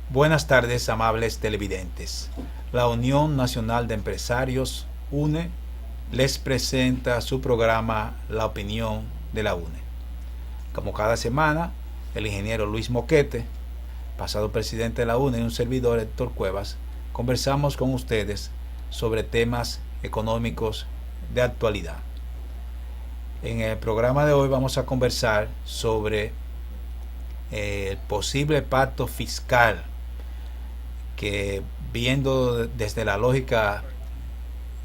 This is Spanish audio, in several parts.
Buenas tardes, amables televidentes. La Unión Nacional de Empresarios, UNE, les presenta su programa La Opinión de la UNE. Como cada semana, el ingeniero Luis Moquete, pasado presidente de la UNE, y un servidor, Héctor Cuevas, conversamos con ustedes sobre temas económicos de actualidad. En el programa de hoy vamos a conversar sobre el posible pacto fiscal que, viendo desde la lógica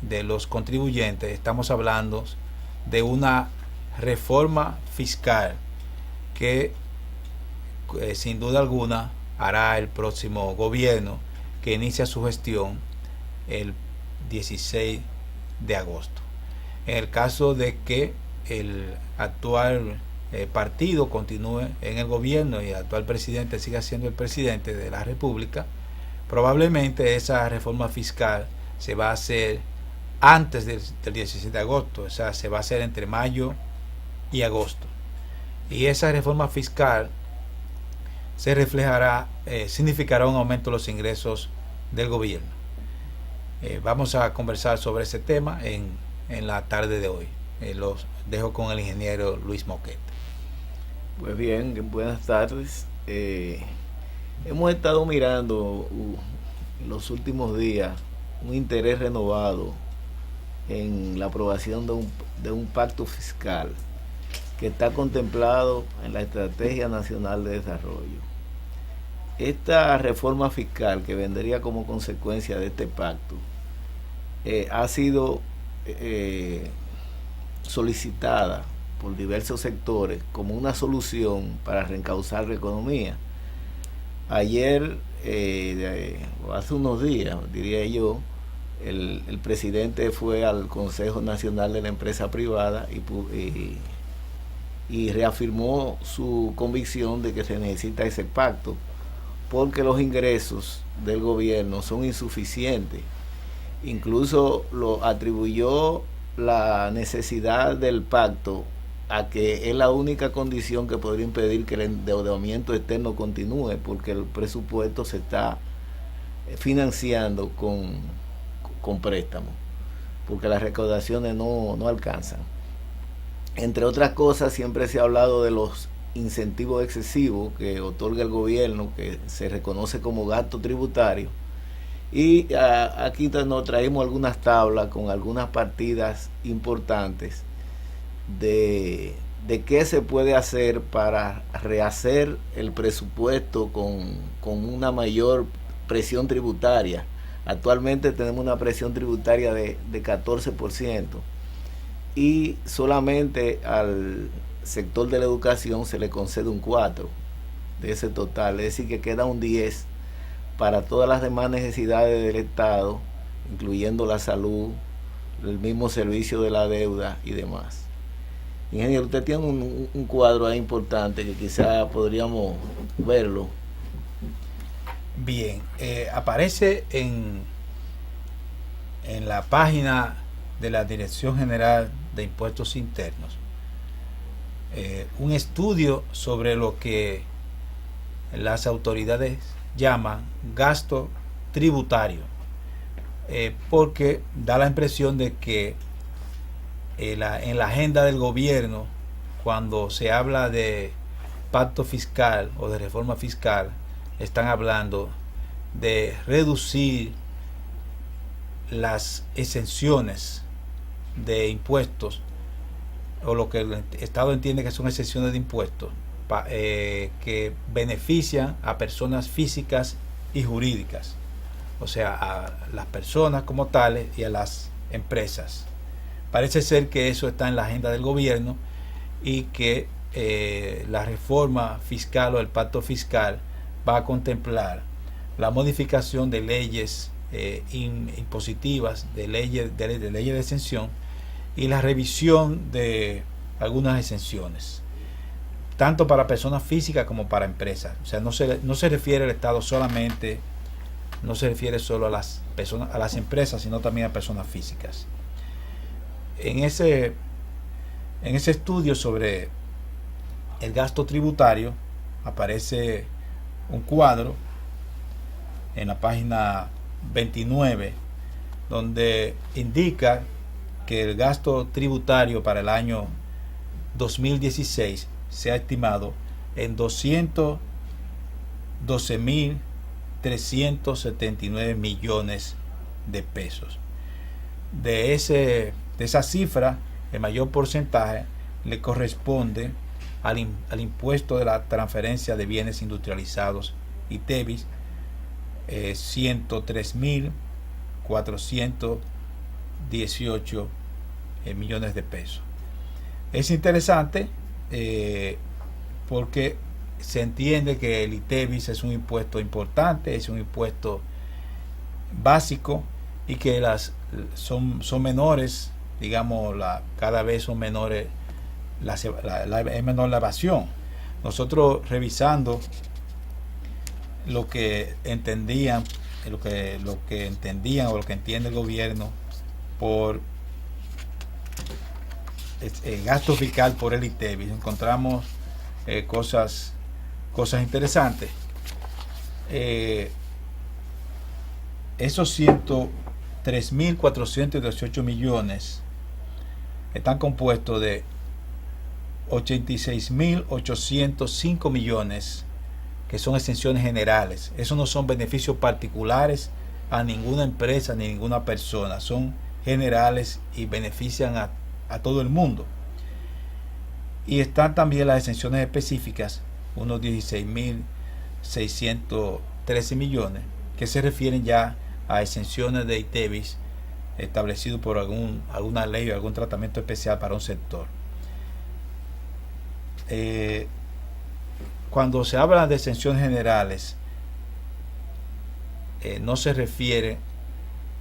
de los contribuyentes, estamos hablando de una reforma fiscal que sin duda alguna hará el próximo gobierno, que inicia su gestión el 16 de agosto. En el caso de que el actual partido continúe en el gobierno y el actual presidente siga siendo el presidente de la República, probablemente esa reforma fiscal se va a hacer antes del 17 de agosto, o sea, se va a hacer entre mayo y agosto. Y esa reforma fiscal se reflejará, significará un aumento de los ingresos del gobierno. Vamos a conversar sobre ese tema en la tarde de hoy. Los dejo con el ingeniero Luis Moquete. Pues bien, buenas tardes. Hemos estado mirando en los últimos días un interés renovado en la aprobación de un pacto fiscal que está contemplado en la Estrategia Nacional de Desarrollo. Esta reforma fiscal que vendría como consecuencia de este pacto ha sido solicitada por diversos sectores como una solución para reencauzar la economía. Ayer, hace unos días, diría yo, el presidente fue al Consejo Nacional de la Empresa Privada y reafirmó su convicción de que se necesita ese pacto porque los ingresos del gobierno son insuficientes. Incluso lo atribuyó la necesidad del pacto a que es la única condición que podría impedir que el endeudamiento externo continúe, porque el presupuesto se está financiando con préstamos, porque las recaudaciones no alcanzan. Entre otras cosas, siempre se ha hablado de los incentivos excesivos que otorga el gobierno, que se reconoce como gasto tributario, y aquí nos traemos algunas tablas con algunas partidas importantes de qué se puede hacer para rehacer el presupuesto con una mayor presión tributaria. Actualmente tenemos una presión tributaria de 14% y solamente al sector de la educación se le concede un 4% de ese total, es decir que queda un 10% para todas las demás necesidades del Estado, incluyendo la salud, el mismo servicio de la deuda y demás. Ingeniero, usted tiene un cuadro ahí importante que quizá podríamos verlo. Bien, aparece en la página de la Dirección General de Impuestos Internos un estudio sobre lo que las autoridades llaman gasto tributario, porque da la impresión de que en la agenda del gobierno, cuando se habla de pacto fiscal o de reforma fiscal, están hablando de reducir las exenciones de impuestos, o lo que el Estado entiende que son exenciones de impuestos, que benefician a personas físicas y jurídicas, o sea, a las personas como tales y a las empresas. Parece ser que eso está en la agenda del gobierno y que la reforma fiscal o el pacto fiscal va a contemplar la modificación de leyes impositivas, de leyes de exención, y la revisión de algunas exenciones, tanto para personas físicas como para empresas. O sea, no se refiere el Estado solamente, no se refiere solo a las personas, a las empresas, sino también a personas físicas. En ese estudio sobre el gasto tributario aparece un cuadro en la página 29 donde indica que el gasto tributario para el año 2016 se ha estimado en 212.379 millones de pesos. De esa cifra, el mayor porcentaje le corresponde al impuesto de la transferencia de bienes industrializados, ITEBIS, 103.418 millones de pesos. Es interesante porque se entiende que el ITEBIS es un impuesto importante, es un impuesto básico, y que son menores, digamos, cada vez son menores, es menor la evasión. Nosotros revisando lo que entendían o lo que entiende el gobierno por el gasto fiscal por el ITEBIS, encontramos cosas interesantes. Esos 103.418 millones están compuestos de 86.805 millones que son exenciones generales. Esos no son beneficios particulares a ninguna empresa ni ninguna persona, son generales y benefician a todo el mundo. Y están también las exenciones específicas, unos 16.613 millones, que se refieren ya a exenciones de ITEBIS establecido por alguna ley o algún tratamiento especial para un sector. Cuando se habla de exenciones generales, no se refiere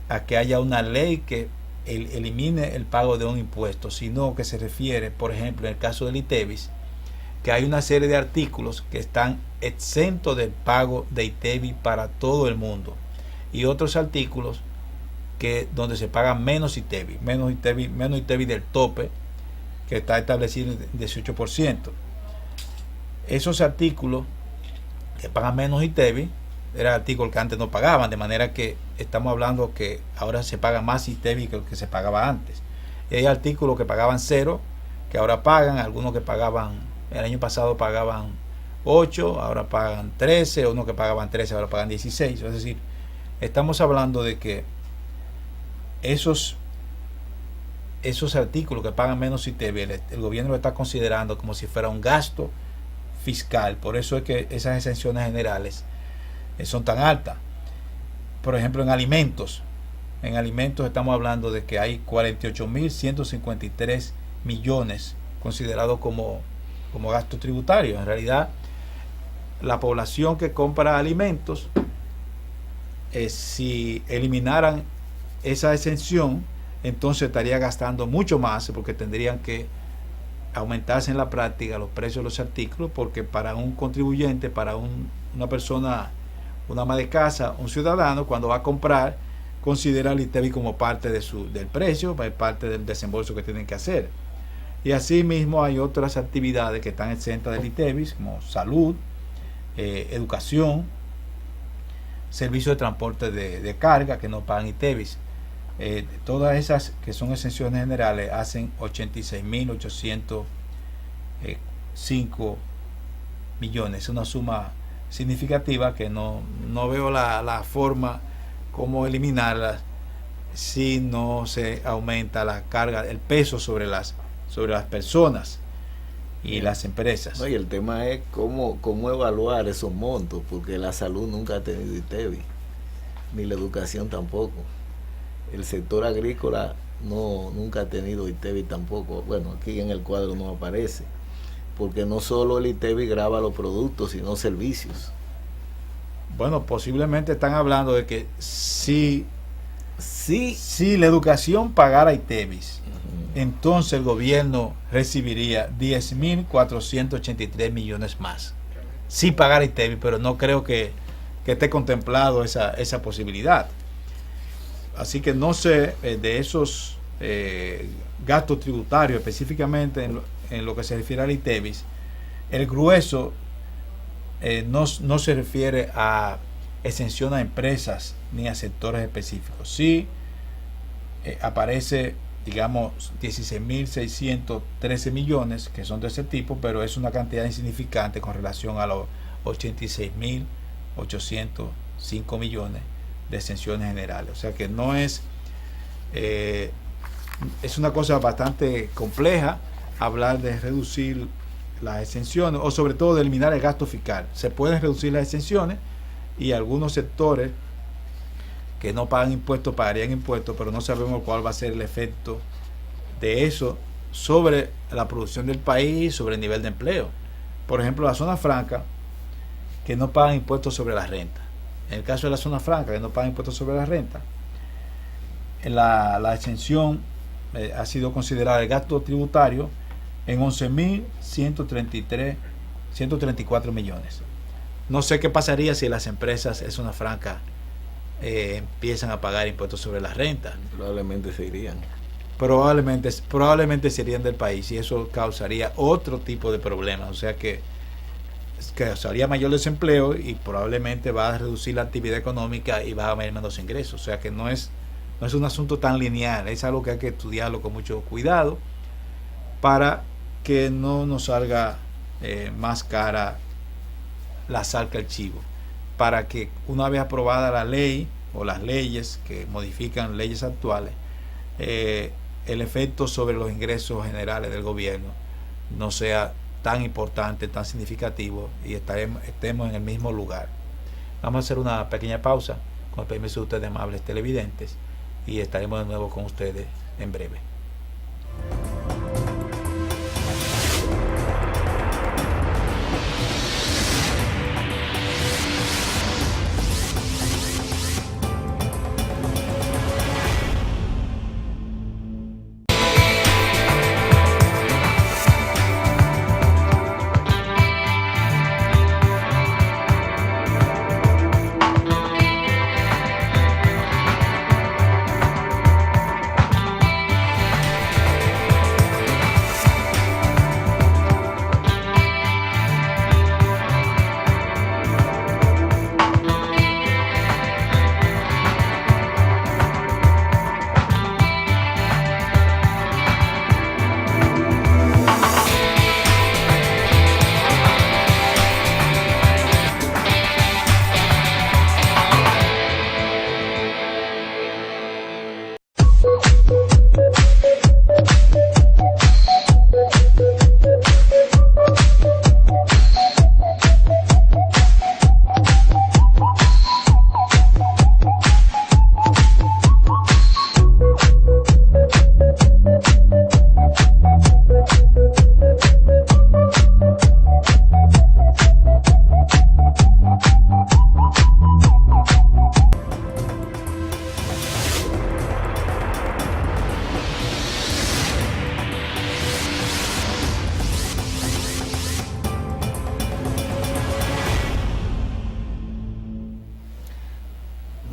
a que haya una ley que elimine el pago de un impuesto, sino que se refiere, por ejemplo, en el caso del ITEBIS, que hay una serie de artículos que están exentos del pago de ITEBIS para todo el mundo, y otros artículos donde se paga menos ITEBIS del tope, que está establecido en 18%. Esos artículos que pagan menos ITEBIS eran artículos que antes no pagaban, de manera que estamos hablando que ahora se paga más ITEBIS que lo que se pagaba antes. Y hay artículos que pagaban 0, que ahora pagan, algunos que pagaban, el año pasado pagaban 8, ahora pagan 13, unos que pagaban 13, ahora pagan 16. Es decir, estamos hablando de que esos artículos que pagan menos ITEBIS, el gobierno lo está considerando como si fuera un gasto fiscal. Por eso es que esas exenciones generales son tan altas. Por ejemplo, en alimentos estamos hablando de que hay 48.153 millones considerados como gasto tributario. En realidad, la población que compra alimentos, si eliminaran esa exención, entonces estaría gastando mucho más, porque tendrían que aumentarse en la práctica los precios de los artículos, porque para un contribuyente, para una persona, una ama de casa, un ciudadano, cuando va a comprar, considera el ITEBIS como parte del precio, parte del desembolso que tienen que hacer. Y asimismo hay otras actividades que están exentas del ITEBIS, como salud, educación, servicios de transporte de carga que no pagan ITEBIS. Todas esas que son exenciones generales hacen 86.805 millones. Es una suma significativa que no veo la forma como eliminarlas si no se aumenta la carga, el peso sobre las personas y las empresas. No, y el tema es cómo evaluar esos montos, porque la salud nunca ha tenido ITEBIS, ni la educación tampoco. El sector agrícola nunca ha tenido ITEBIS tampoco. Bueno, aquí en el cuadro no aparece, porque no solo el ITEVI grava los productos, sino servicios. Bueno, posiblemente están hablando de que si la educación pagara ITEVIS, entonces el gobierno recibiría 10.483 millones más. Sí pagara ITEVIS, pero no creo que esté contemplado esa posibilidad. Así que no sé de esos gastos tributarios, específicamente en lo que se refiere al ITEVIS, el grueso no se refiere a exención a empresas ni a sectores específicos. Sí aparece, digamos, 16.613 millones, que son de ese tipo, pero es una cantidad insignificante con relación a los 86.805 millones de exenciones generales. O sea que no es una cosa bastante compleja hablar de reducir las exenciones, o sobre todo de eliminar el gasto fiscal. Se pueden reducir las exenciones y algunos sectores que no pagan impuestos pagarían impuestos, pero no sabemos cuál va a ser el efecto de eso sobre la producción del país, sobre el nivel de empleo. Por ejemplo, la zona franca, que no pagan impuestos sobre la renta. En el caso de la zona franca, que no pagan impuestos sobre la renta, la exención ha sido considerada el gasto tributario en 11.134 millones. No sé qué pasaría si las empresas en zona franca empiezan a pagar impuestos sobre la renta. Probablemente se irían. Probablemente se irían del país, y eso causaría otro tipo de problemas. O sea que causaría mayor desempleo y probablemente va a reducir la actividad económica y va a haber menos ingresos. O sea que no es un asunto tan lineal, es algo que hay que estudiarlo con mucho cuidado para que no nos salga más cara la sal que el chivo, para que una vez aprobada la ley o las leyes que modifican leyes actuales, el efecto sobre los ingresos generales del gobierno no sea tan importante, tan significativo, y estemos en el mismo lugar. Vamos a hacer una pequeña pausa, con el permiso de ustedes, amables televidentes, y estaremos de nuevo con ustedes en breve.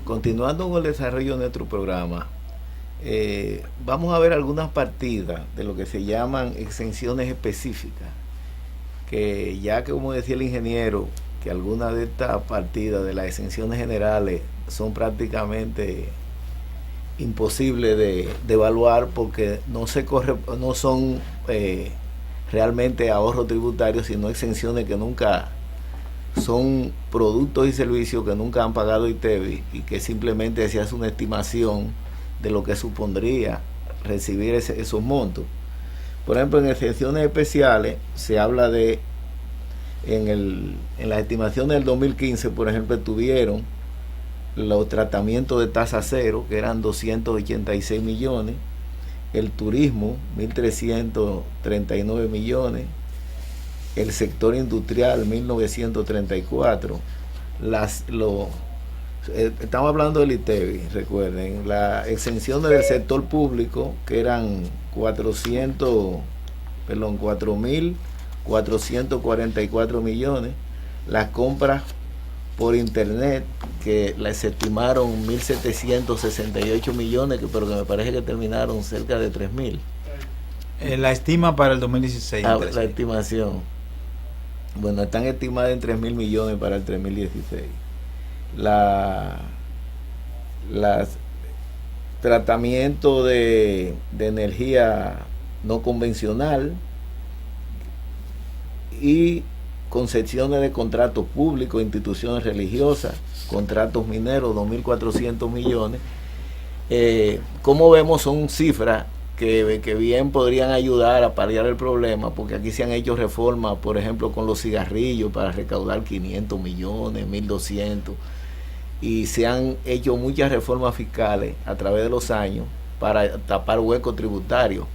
Continuando con el desarrollo de nuestro programa, vamos a ver algunas partidas de lo que se llaman exenciones específicas, que ya que, como decía el ingeniero, que algunas de estas partidas de las exenciones generales son prácticamente imposibles de evaluar, porque no son realmente ahorros tributarios, sino exenciones que nunca son productos y servicios que nunca han pagado ITEVI, y que simplemente se hace una estimación de lo que supondría recibir esos montos. Por ejemplo, en exenciones especiales se habla de, en las estimaciones del 2015, por ejemplo, tuvieron los tratamientos de tasa cero, que eran 286 millones, el turismo, 1.339 millones, el sector industrial 1934, estamos hablando del ITEVI, recuerden, las exenciones del sector público, que eran 4.444 millones, las compras por internet, que las estimaron 1.768 millones, pero que me parece que terminaron cerca de 3.000. La estima para el 2016. La estimación. Bueno, están estimadas en 3.000 millones para el 2016. Tratamiento de energía no convencional y concesiones de contratos públicos, instituciones religiosas, contratos mineros, 2.400 millones. Como vemos, son cifras que bien podrían ayudar a paliar el problema, porque aquí se han hecho reformas, por ejemplo, con los cigarrillos para recaudar 500 millones, 1.200, y se han hecho muchas reformas fiscales a través de los años para tapar huecos tributarios.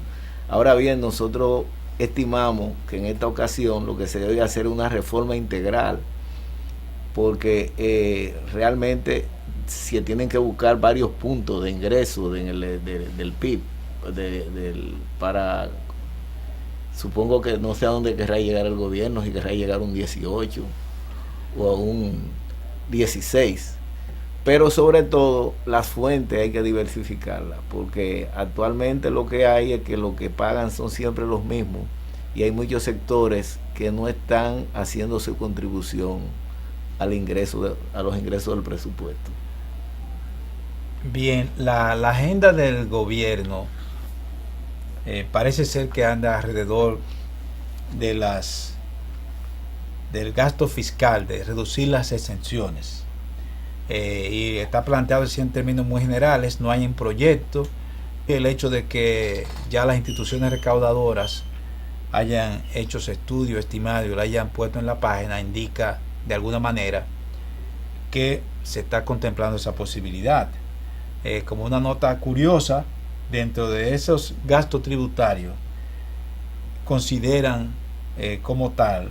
Ahora bien, nosotros estimamos que en esta ocasión lo que se debe hacer es una reforma integral, porque realmente se tienen que buscar varios puntos de ingreso del PIB, para, supongo que no sé a dónde querrá llegar el gobierno, si querrá llegar a un 18 o a un 16, pero sobre todo las fuentes hay que diversificarlas, porque actualmente lo que hay es que lo que pagan son siempre los mismos, y hay muchos sectores que no están haciendo su contribución a los ingresos del presupuesto. Bien, la agenda del gobierno parece ser que anda alrededor del gasto fiscal, de reducir las exenciones, y está planteado así en términos muy generales. No hay un proyecto. El hecho de que ya las instituciones recaudadoras hayan hecho ese estudio estimado y lo hayan puesto en la página indica de alguna manera que se está contemplando esa posibilidad. Como una nota curiosa, dentro de esos gastos tributarios consideran como tal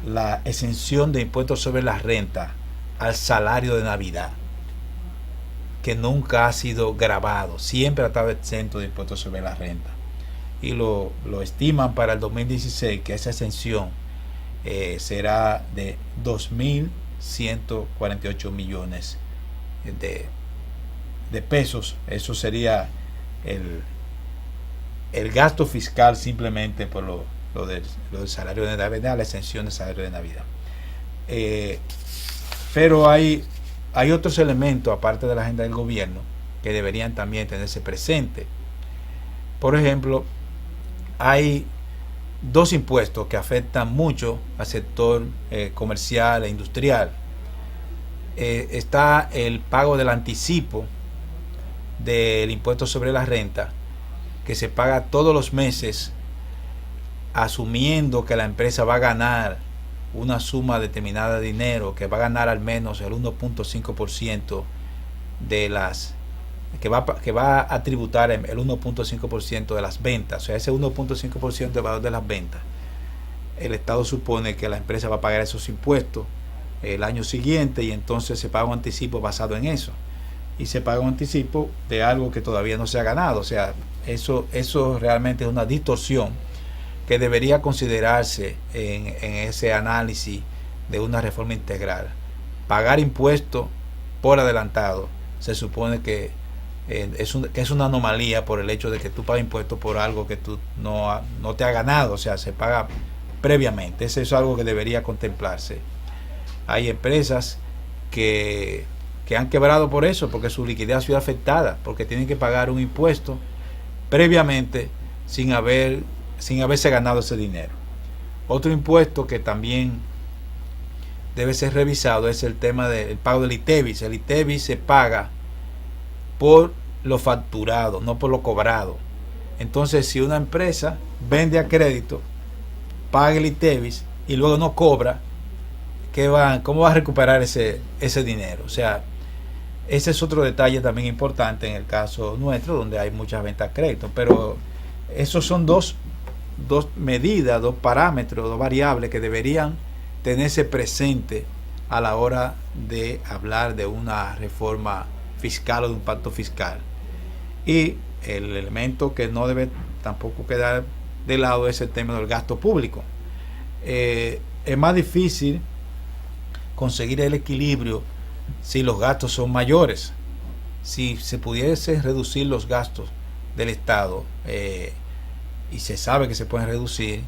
la exención de impuestos sobre la renta al salario de Navidad, que nunca ha sido gravado, siempre ha estado exento de impuestos sobre la renta, y lo estiman para el 2016 que esa exención será de 2.148 millones de pesos. Eso sería el gasto fiscal simplemente por lo del salario de Navidad, la exención del salario de Navidad. Pero hay otros elementos aparte de la agenda del gobierno que deberían también tenerse presente. Por ejemplo, hay dos impuestos que afectan mucho al sector comercial e industrial. Está el pago del anticipo del impuesto sobre la renta, que se paga todos los meses, asumiendo que la empresa va a ganar una suma determinada de dinero, que va a ganar al menos el 1.5% de las que va a tributar el 1.5% de las ventas. O sea, ese 1.5% del valor de las ventas, el Estado supone que la empresa va a pagar esos impuestos el año siguiente, y entonces se paga un anticipo basado en eso, y se paga un anticipo de algo que todavía no se ha ganado. O sea, eso realmente es una distorsión que debería considerarse en ese análisis de una reforma integral. Pagar impuestos por adelantado se supone que es una anomalía, por el hecho de que tú pagas impuestos por algo que tú no te has ganado. O sea, se paga previamente. Eso es algo que debería contemplarse. Hay empresas que han quebrado por eso, porque su liquidez ha sido afectada, porque tienen que pagar un impuesto previamente sin haberse ganado ese dinero. Otro impuesto que también debe ser revisado es el tema del pago del ITEVIS. El ITEVIS se paga por lo facturado, no por lo cobrado. Entonces, si una empresa vende a crédito, paga el ITEVIS y luego no cobra, ¿cómo va a recuperar ese dinero? O sea, ese es otro detalle también importante en el caso nuestro, donde hay muchas ventas a crédito. Pero esos son dos dos medidas, dos parámetros, dos variables que deberían tenerse presente a la hora de hablar de una reforma fiscal o de un pacto fiscal. Y el elemento que no debe tampoco quedar de lado es el tema del gasto público. Es más difícil conseguir el equilibrio si los gastos son mayores. Si se pudiese reducir los gastos del Estado, y se sabe que se pueden reducir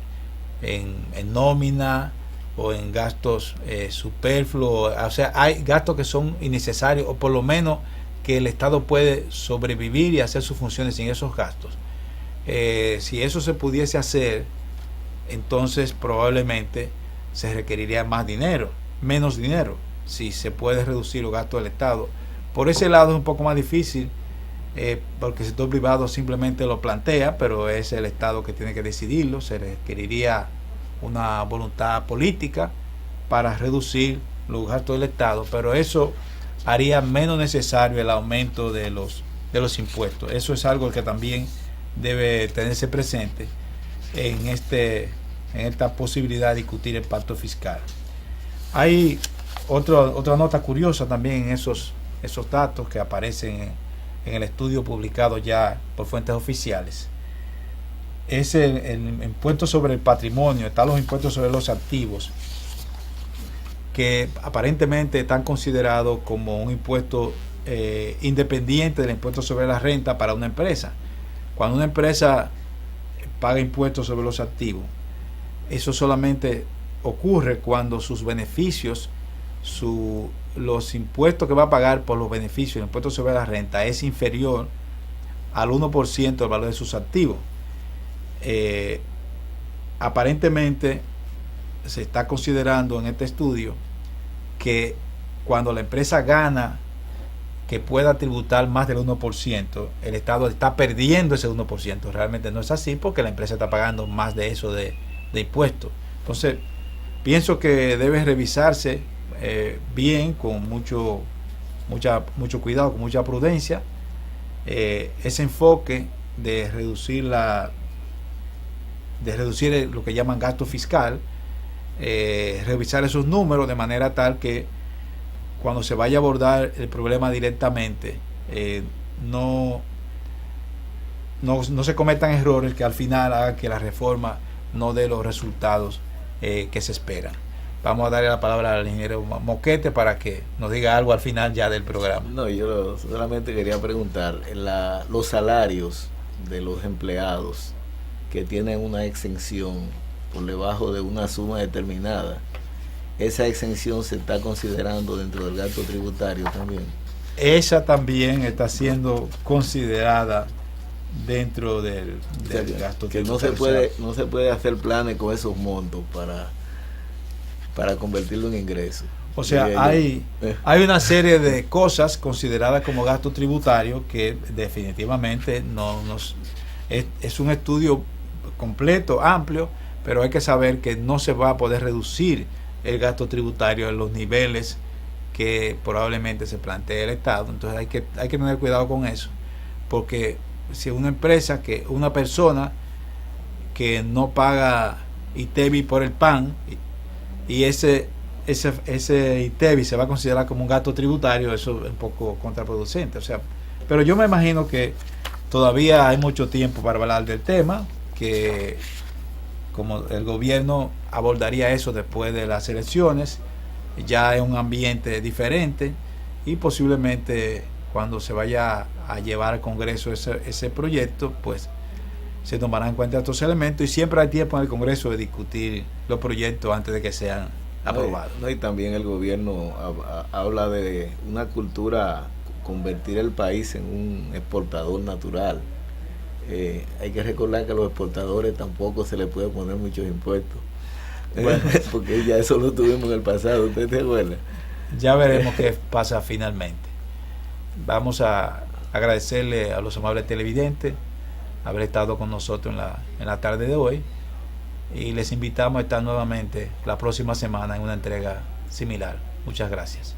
en nómina o en gastos superfluos, o sea, hay gastos que son innecesarios, o por lo menos que el Estado puede sobrevivir y hacer sus funciones sin esos gastos. Si eso se pudiese hacer, entonces probablemente se requeriría más dinero, menos dinero, si se puede reducir los gastos del Estado. Por ese lado es un poco más difícil, porque el sector privado simplemente lo plantea, pero es el Estado que tiene que decidirlo. Se requeriría una voluntad política para reducir los gastos del Estado, pero eso haría menos necesario el aumento de los impuestos. Eso es algo que también debe tenerse presente en esta posibilidad de discutir el pacto fiscal. Hay otra nota curiosa también en esos datos que aparecen en el estudio publicado ya por fuentes oficiales. Es el impuesto sobre el patrimonio, están los impuestos sobre los activos, que aparentemente están considerados como un impuesto independiente del impuesto sobre la renta para una empresa. Cuando una empresa paga impuestos sobre los activos, eso solamente ocurre cuando sus beneficios, los impuestos que va a pagar por los beneficios, el impuesto sobre la renta, es inferior al 1% del valor de sus activos. Aparentemente se está considerando en este estudio que cuando la empresa gana que pueda tributar más del 1%, el Estado está perdiendo ese 1%. Realmente no es así, porque la empresa está pagando más de eso de impuestos. Entonces, pienso que debe revisarse bien, con mucho cuidado, con mucha prudencia, ese enfoque de reducir lo que llaman gasto fiscal, revisar esos números de manera tal que cuando se vaya a abordar el problema directamente, no se cometan errores que al final hagan que la reforma no dé los resultados que se esperan. Vamos a darle la palabra al ingeniero Moquete para que nos diga algo al final ya del programa. No, yo solamente quería preguntar, los salarios de los empleados que tienen una exención por debajo de una suma determinada, ¿esa exención se está considerando dentro del gasto tributario también? Esa también está siendo considerada dentro del gasto tributario. No se puede hacer planes con esos montos para convertirlo en ingreso. O sea, hay una serie de cosas consideradas como gasto tributario que definitivamente es un estudio completo, amplio, pero hay que saber que no se va a poder reducir el gasto tributario en los niveles que probablemente se plantee el Estado. Entonces hay que tener cuidado con eso, porque si una persona que no paga ITEVI por el PAN, y ese ITEVI se va a considerar como un gasto tributario, eso es un poco contraproducente. O sea, pero yo me imagino que todavía hay mucho tiempo para hablar del tema, que como el gobierno abordaría eso después de las elecciones, ya es un ambiente diferente, y posiblemente cuando se vaya a llevar al Congreso ese proyecto, pues se tomarán en cuenta estos elementos, y siempre hay tiempo en el Congreso de discutir los proyectos antes de que sean aprobados. Y también el gobierno habla de una cultura, convertir el país en un exportador natural. Hay que recordar que a los exportadores tampoco se les puede poner muchos impuestos. Bueno, porque ya eso lo tuvimos en el pasado, ¿usted se acuerda? Ya veremos qué pasa finalmente. Vamos a agradecerle a los amables televidentes haber estado con nosotros en la tarde de hoy, y les invitamos a estar nuevamente la próxima semana en una entrega similar. Muchas gracias.